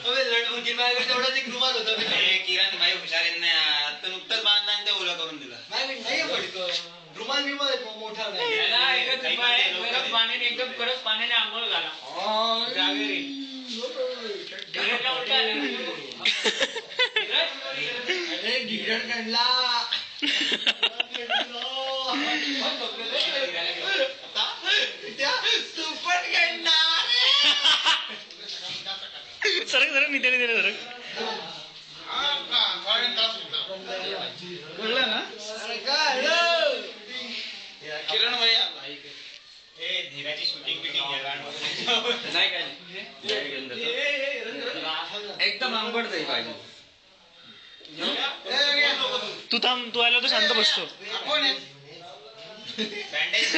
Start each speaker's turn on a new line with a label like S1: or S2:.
S1: तेवढाच एक रुमाल होता
S2: किरण भाई हुशार आता नुकतंच बांधला आणि ते ओला करून दिला.
S1: रुमाल बिमाल मोठा नाही
S3: पाण्याने एकदम कडक पाण्याने आंघोळ घाला.
S1: ढिगरण काढला सुपट काढला
S4: सरक सरक निघाले दिले सरक
S1: कळलं ना.
S2: किरण भैया धीराची शूटिंग नाही काय
S1: एकदम आंबट जाईल पाहिजे.
S4: तू थांब, तू आला तो शांत बसतो.
S2: बँडेज